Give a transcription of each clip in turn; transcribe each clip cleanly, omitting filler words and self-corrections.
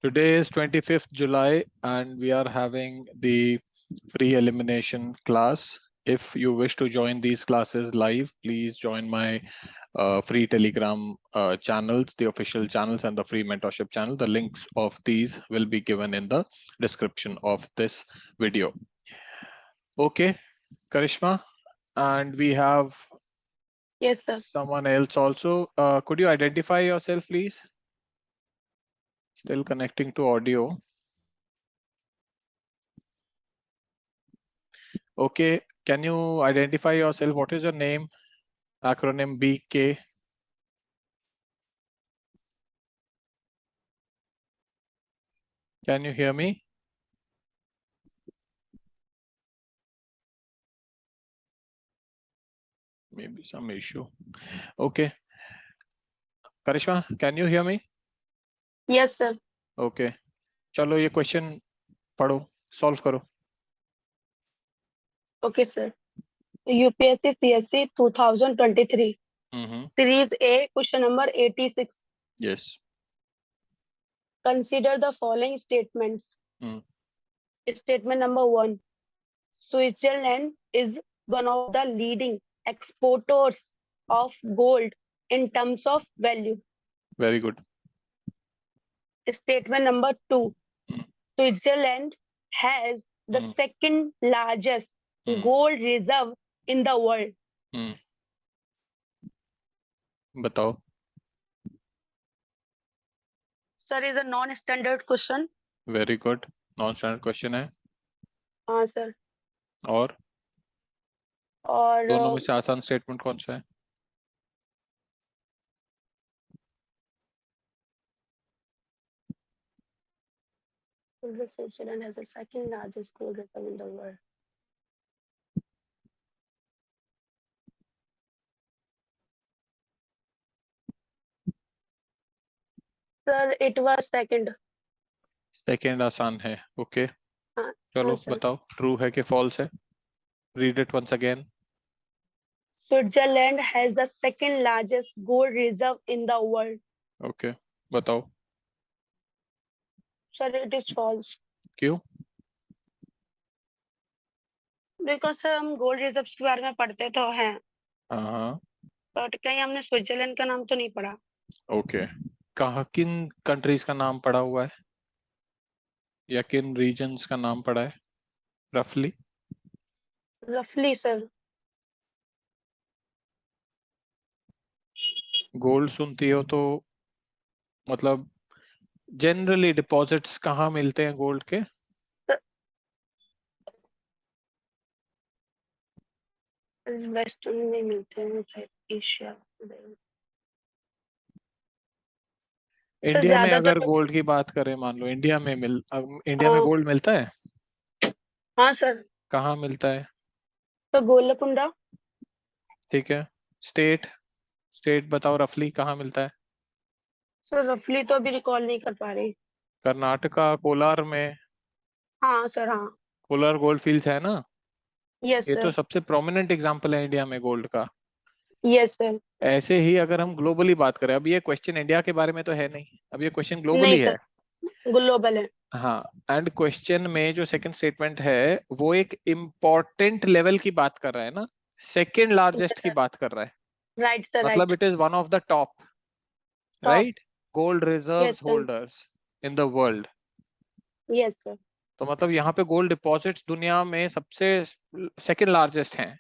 Today is 25th July and we are having the free elimination class. If you wish to join these classes live, please join my free Telegram channels, the official channels and the free mentorship channel. The links of these will be given in the description of this video. Okay, Karishma, and we have Yes, sir. someone else also. Could you identify yourself, please? Still connecting to audio. Okay, can you identify yourself? What is your name? Acronym BK. Can you hear me? Maybe some issue. Okay. Karishma, can you hear me? Yes, sir. Okay. चलो ये question पढ़ो, solve करो. Okay, sir. UPSC CSC 2023 Series A, question number 86. Yes. Consider the following statements. Statement number 1. Switzerland is one of the leading exporters of gold in terms of value. Very good. Statement number 2. Switzerland has the second largest gold reserve in the world. बताओ. Sir, is a non-standard question. Very good. Non-standard question है. हाँ sir. और दोनों में से आसान statement कौन सा है? Switzerland has the second largest gold reserve in the world. Sir, it was second. Second आसान है. ओके. चलो sir. बताओ, ट्रू है कि फॉल्स है? Read it once again. Switzerland has the second largest gold reserve in the world. Okay, बताओ. Sir, it is false. क्यों? Because sir, हम गोल्ड रिजर्व्स के बारे में पढ़ते तो हैं. हाँ. बट कहीं हमने स्विट्जरलैंड का नाम तो नहीं पढ़ा. ओके. कहाँ किन कंट्रीज का नाम पड़ा हुआ है या किन रीजन्स का नाम पड़ा है रफली? रफली सर. गोल्ड सुनती हो तो मतलब जनरली डिपॉजिट्स कहाँ मिलते हैं गोल्ड के? वेस्टर्न में मिलते हैं, एशिया. इंडिया में अगर गोल्ड की बात करें, मान लो इंडिया में गोल्ड मिलता है? हाँ सर. कहाँ मिलता है? तो गोलकुंडा. ठीक है. स्टेट बताओ रफली कहाँ मिलता है? सर रफली तो अभी रिकॉल नहीं कर पा रही. कर्नाटका, कोलार में. हाँ सर. हाँ. कोलार गोल्ड फील्ड्स है ना? यस ये सर. तो सबसे प्रोमिनेंट एग्जांपल है इंडिया में गोल्ड का. Yes sir. ऐसे ही अगर हम ग्लोबली बात करें, अब ये क्वेश्चन इंडिया के बारे में तो है नहीं, अब ये क्वेश्चन ग्लोबली नहीं है. सर, ग्लोबल है. हाँ. एंड क्वेश्चन में जो सेकंड स्टेटमेंट है वो एक इम्पोर्टेंट लेवल की बात कर रहा है ना, सेकंड लार्जेस्ट की बात कर रहा है. Right sir. मतलब it is one of the top, right, gold reserves holders in the world. Yes sir. तो मतलब यहाँ पे गोल्ड डिपॉजिट्स दुनिया में सबसे सेकंड लार्जेस्ट हैं.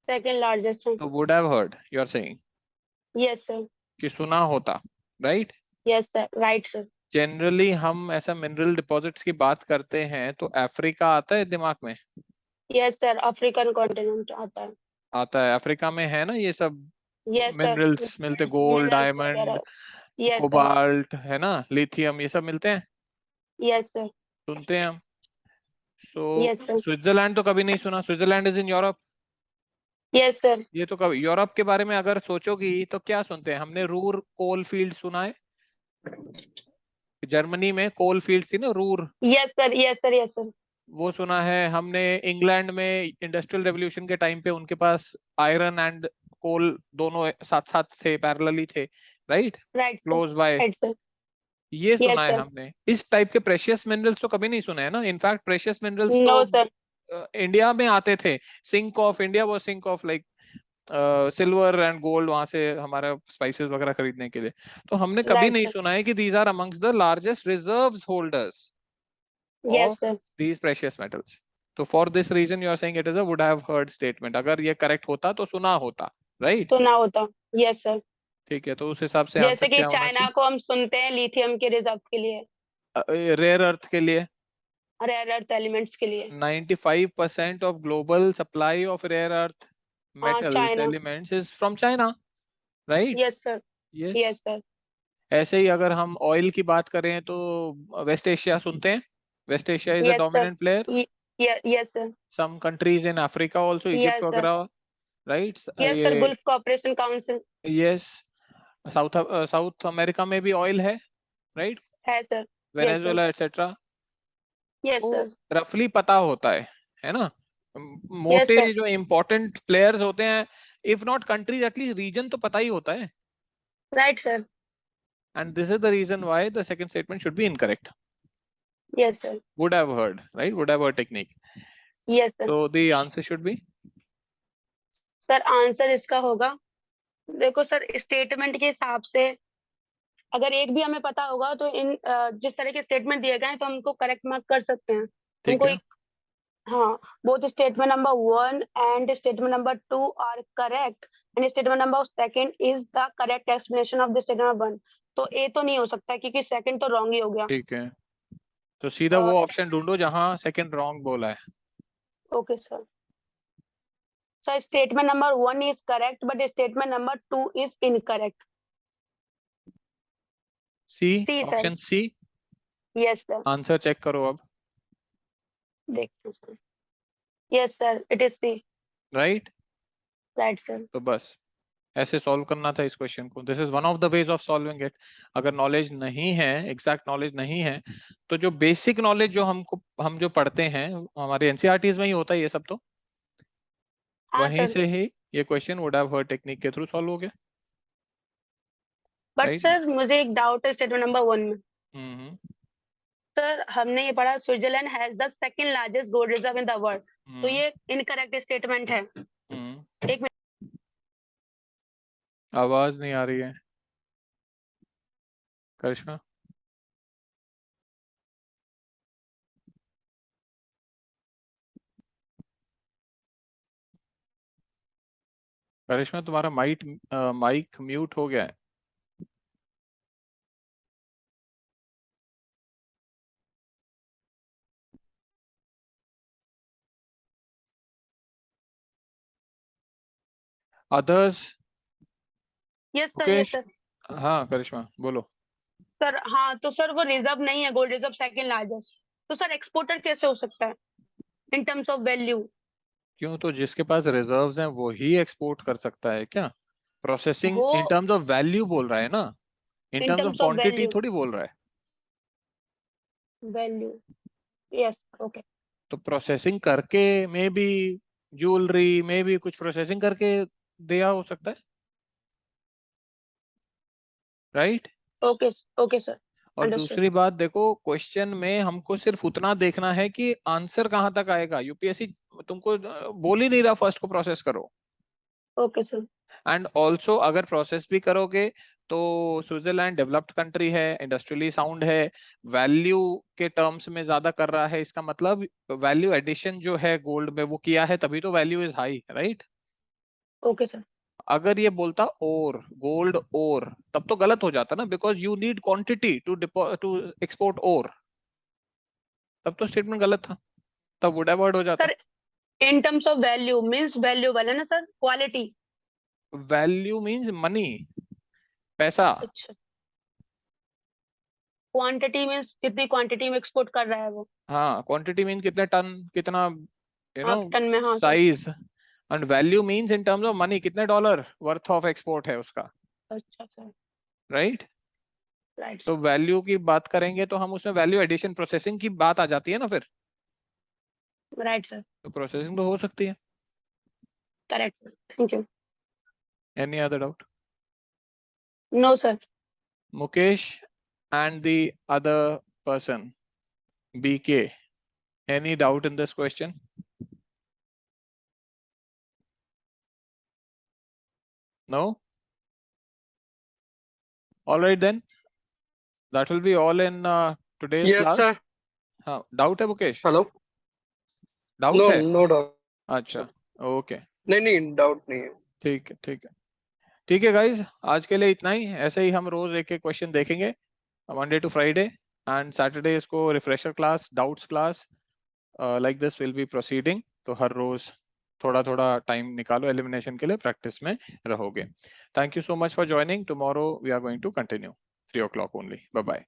सेकंड लार्जेस्ट है. तो would have heard, you are saying. Yes sir. कि सुना होता, right? Yes sir. Right sir. Generally हम ऐसा मिनरल डिपॉजिट्स की बात करते हैं तो अफ्रीका आता है दिमाग में? Yes sir. अफ्रीकन कॉन्टिनेंट आता है. आता है. अफ्रीका में है ना ये सब मिनरल्स मिलते, गोल्ड, डायमंड, कोबाल्ट, है ना, लिथियम, ये सब मिलते हैं. Yes sir. सुनते हैं हम. सो स्विट्जरलैंड तो कभी नहीं सुना. Switzerland is in Europe. Yes sir. ये तो कभी यूरोप के बारे में अगर सोचोगी तो क्या सुनते हैं? हमने रूर कोल फील्ड सुना है. जर्मनी में कोल फील्ड थी ना, Ruhr. Yes sir. Yes sir. Yes sir. वो सुना है हमने. इंग्लैंड में इंडस्ट्रियल रेवोल्यूशन के टाइम पे उनके पास आयरन एंड कोल दोनों साथ साथ थे, पैरेलली थे, राइट? राइट. Close by. ये Yes, सुना है sir. हमने। इस टाइप के प्रेशियस मिनरल्स तो कभी नहीं सुने हैं ना। इनफैक्ट प्रेशियस मिनरल्स No, तो sir. इंडिया में आते थे। सिंक ऑफ इंडिया वो sink of like silver and gold, वहां से हमारा स्पाइसेस वगैरह खरीदने के लिए। तो हमने कभी Right, नहीं sir. सुना है कि these are amongst the largest reserves holders Yes, of sir. These precious metals. तो for this reason you are saying it is a would have heard statement. अगर ये करेक्ट होता तो सुना होता, राइट? सुना होता। Yes, sir. ठीक है, तो उस हिसाब से आंसर जैसे कि क्या होना चाइना चाहिए? को हम सुनते हैं लिथियम के रिजर्व के लिए, रेयर अर्थ के लिए रेयर अर्थ एलिमेंट्स के लिए। 95% of global supply of rare earth हाँ, metals China. elements is from China, right? Yes sir. Yes. Yes sir. ऐसे ही अगर हम ऑयल की बात करें तो वेस्ट एशिया सुनते हैं। West Asia is a yes sir. Dominant player. Yes sir. Some countries in Africa also, Egypt yes sir. वगैरह, राइट? यस ये sir, Gulf cooperation council. Yes. South South America में भी ऑयल है, right? है sir. Yes sir. Venezuela etcetera. Yes तो sir. रफली पता होता है ना? यस मोटे सर। जो इम्पोर्टेंट प्लेयर्स होते हैं, if not countries at least region तो पता ही होता है। Right sir. And this is the reason why the second statement should be incorrect. Yes sir. Would have heard, right? Would have heard technique. Yes sir. So the answer should be sir answer इसका होगा, देखो sir statement के हिसाब से अगर एक भी हमें पता होगा तो इन जिस तरह के स्टेटमेंट दिए गए हैं तो हमको करेक्ट मार्क कर सकते हैं। ठीक हमको है। एक, हाँ, both statement number 1 and statement number 2 are correct and statement number 2 is the correct explanation of the statement number 1। तो ए तो नहीं हो सकता क्योंकि सेकंड तो रॉन्ग ही हो गया। ठीक है, तो सीधा वो ऑप्शन ढूंढो जहां सेकंड रॉन्ग बोला है। Okay sir. Sir statement number 1 is correct but statement number 2 is incorrect। C, C sir. Option C. Yes sir. Answer check करो अब। देखते हैं सर। Yes sir, it is C. Right? Right sir. तो बस ऐसे सॉल्व करना था इस क्वेश्चन को। This is one of the ways of solving it. अगर नॉलेज नहीं है, एग्जैक्ट नॉलेज नहीं है, तो जो बेसिक नॉलेज जो हम जो पढ़ते हैं, हमारे एनसीईआरटीज में ही होता है ये सब, तो हाँ वहीं सर। से ही ये question would have heard technique के थ्रू सॉल्व हो गया, बट राइट? सर मुझे एक डाउट है स्टेटमेंट नंबर 1 में। हम्म सर हमने ये पढ़ा Switzerland has the second largest gold reserve in the world, तो हम्म ये इनकरेक्ट स्टेटमेंट है। हम्म। एक आवाज नहीं आ रही है करिश्मा। करिश्मा तुम्हारा माइक म्यूट हो गया है। Others? Yes sir. Yes Mukesh? Sir. हाँ करिश्मा बोलो। सर हाँ, तो सर वो रिजर्व नहीं है, गोल्ड रिजर्व सेकंड लार्जेस्ट, तो सर एक्सपोर्टर कैसे हो सकता है इन टर्म्स ऑफ वैल्यू? क्यों? तो जिसके पास रिजर्व्स हैं वो ही एक्सपोर्ट कर सकता है क्या? प्रोसेसिंग वो इन टर्म्स ऑफ वैल्यू बोल रहा है ना, in in terms of terms of quantity value. थोड़ी बोल रहा है। वैल्यू। यस। ओके। तो प्रोसेसिंग करके मे बी ज्वेलरी में भी कुछ प्रोसेसिंग करके दिया हो सकता है, राइट? ओके। Okay sir. और अंडरस्टूड। दूसरी बात देखो, क्वेश्चन में हमको सिर्फ उतना देखना है कि आंसर कहां तक आएगा। यूपीएससी तुमको बोल ही नहीं रहा फर्स्ट को प्रोसेस करो। Okay sir. एंड ऑल्सो अगर प्रोसेस भी करोगे तो स्विट्जरलैंड डेवलप्ड कंट्री है, इंडस्ट्रियली साउंड है, वैल्यू के टर्म्स में ज्यादा कर रहा है, इसका मतलब वैल्यू एडिशन जो है गोल्ड में वो किया है, तभी तो value is high, right? Okay sir. अगर ये बोलता और गोल्ड और, तब तो गलत हो जाता ना, because you need quantity to export और, तब तो स्टेटमेंट गलत था, तब वुड हैव वर्ड हो जाता। Sir in terms of value means valuable है ना sir, quality. Value means money, पैसा। अच्छा। क्वांटिटी मींस जितनी क्वांटिटी में एक्सपोर्ट कर रहा है वो। हाँ, क्वांटिटी मीन कितने टन, कितना, यू नो, हाँ, टन में, हाँ sir. Size. And value means in terms of money, कितने डॉलर वर्थ ऑफ एक्सपोर्ट है उसका, अच्छा सर। राइट? राइट तो सर। वैल्यू की बात करेंगे तो हम उसमें वैल्यू एडिशन प्रोसेसिंग की बात आ जाती है ना फिर। Right sir. तो प्रोसेसिंग तो हो सकती है। Correct sir, thank you. Any other doubt? No sir. Mukesh? and the other person, BK. Any doubt in this question? No? All right then. That will be all in today's Yes, class. sir. हाँ, doubt है Mukesh? Hello Doubt no है? No doubt अच्छा, okay, नहीं नहीं doubt नहीं है ठीक है, ठीक है, ठीक है गाइज, आज के लिए इतना ही। ऐसे ही हम रोज एक एक क्वेश्चन देखेंगे, Monday to Friday, and Saturday इसको refresher class, doubts class, like this will be proceeding. तो हर रोज थोड़ा थोड़ा टाइम निकालो एलिमिनेशन के लिए, प्रैक्टिस में रहोगे। Thank you so much for joining. Tomorrow we are going to continue 3 o'clock only. Bye bye.